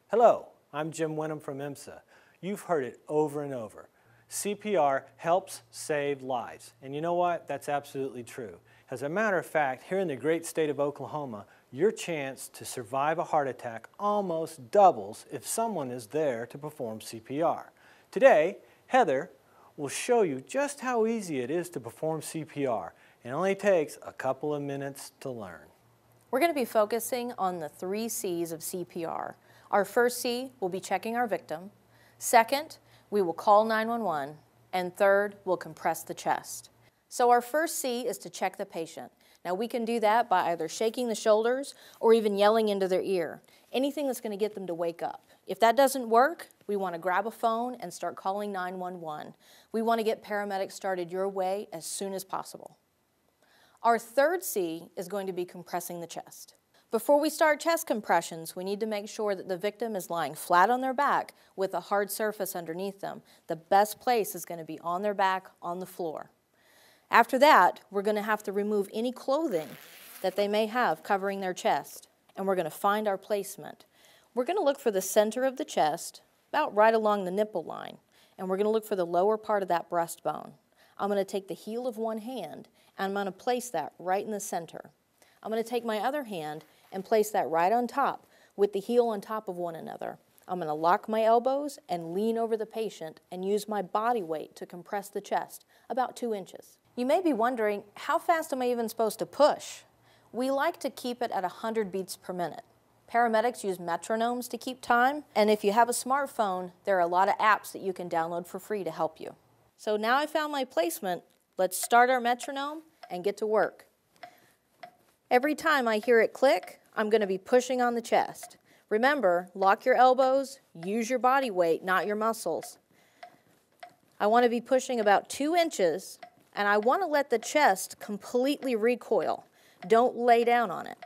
Hello, I'm Jim Wenham from EMSA. You've heard it over and over. CPR helps save lives. And you know what? That's absolutely true. As a matter of fact, here in the great state of Oklahoma, your chance to survive a heart attack almost doubles if someone is there to perform CPR. Today, Heather will show you just how easy it is to perform CPR. It only takes a couple of minutes to learn. We're going to be focusing on the 3 C's of CPR. Our first C will be checking our victim. Second, we will call 911. And third, we'll compress the chest. So our first C is to check the patient. Now we can do that by either shaking the shoulders or even yelling into their ear. Anything that's going to get them to wake up. If that doesn't work, we want to grab a phone and start calling 911. We want to get paramedics started your way as soon as possible. Our third C is going to be compressing the chest. Before we start chest compressions, we need to make sure that the victim is lying flat on their back with a hard surface underneath them. The best place is going to be on their back on the floor. After that, we're going to have to remove any clothing that they may have covering their chest, and we're going to find our placement. We're going to look for the center of the chest, about right along the nipple line, and we're going to look for the lower part of that breastbone. I'm going to take the heel of one hand, and I'm going to place that right in the center. I'm going to take my other hand and place that right on top with the heel on top of one another. I'm going to lock my elbows and lean over the patient and use my body weight to compress the chest, about 2 inches. You may be wondering, how fast am I even supposed to push? We like to keep it at 100 beats per minute. Paramedics use metronomes to keep time, and if you have a smartphone, there are a lot of apps that you can download for free to help you. So now I found my placement, let's start our metronome and get to work. Every time I hear it click, I'm going to be pushing on the chest. Remember, lock your elbows, use your body weight, not your muscles. I want to be pushing about 2 inches, and I want to let the chest completely recoil. Don't lay down on it.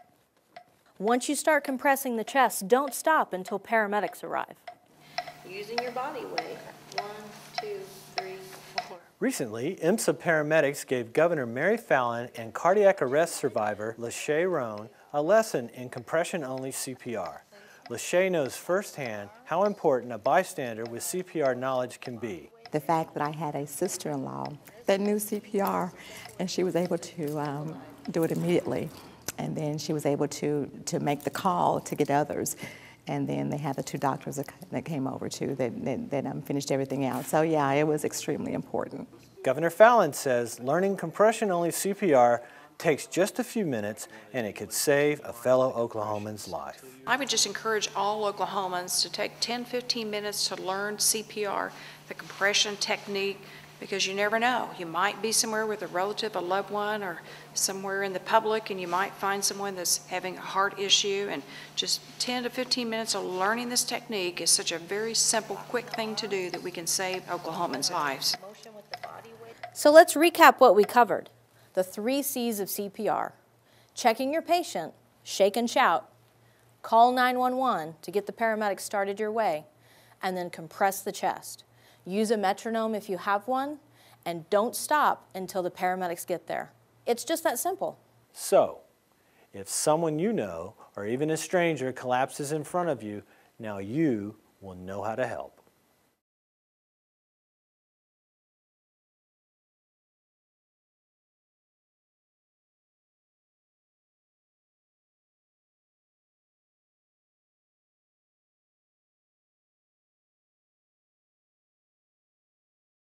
Once you start compressing the chest, don't stop until paramedics arrive. Using your body weight, 1, 2, 3, 4. Recently, EMSA paramedics gave Governor Mary Fallin and cardiac arrest survivor LaShae Roan a lesson in compression-only CPR. LaShae knows firsthand how important a bystander with CPR knowledge can be. The fact that I had a sister-in-law that knew CPR, and she was able to do it immediately, and then she was able to make the call to get others, and then they had the 2 doctors that came over too that finished everything out. So yeah, it was extremely important. Governor Fallin says learning compression-only CPR takes just a few minutes, and it could save a fellow Oklahoman's life. I would just encourage all Oklahomans to take 10-15 minutes to learn CPR, the compression technique, because you never know. You might be somewhere with a relative, a loved one, or somewhere in the public, and you might find someone that's having a heart issue, and just 10 to 15 minutes of learning this technique is such a very simple, quick thing to do that we can save Oklahomans' lives. So let's recap what we covered. The 3 C's of CPR: checking your patient, shake and shout, call 911 to get the paramedics started your way, and then compress the chest. Use a metronome if you have one, and don't stop until the paramedics get there. It's just that simple. So, if someone you know, or even a stranger, collapses in front of you, now you will know how to help.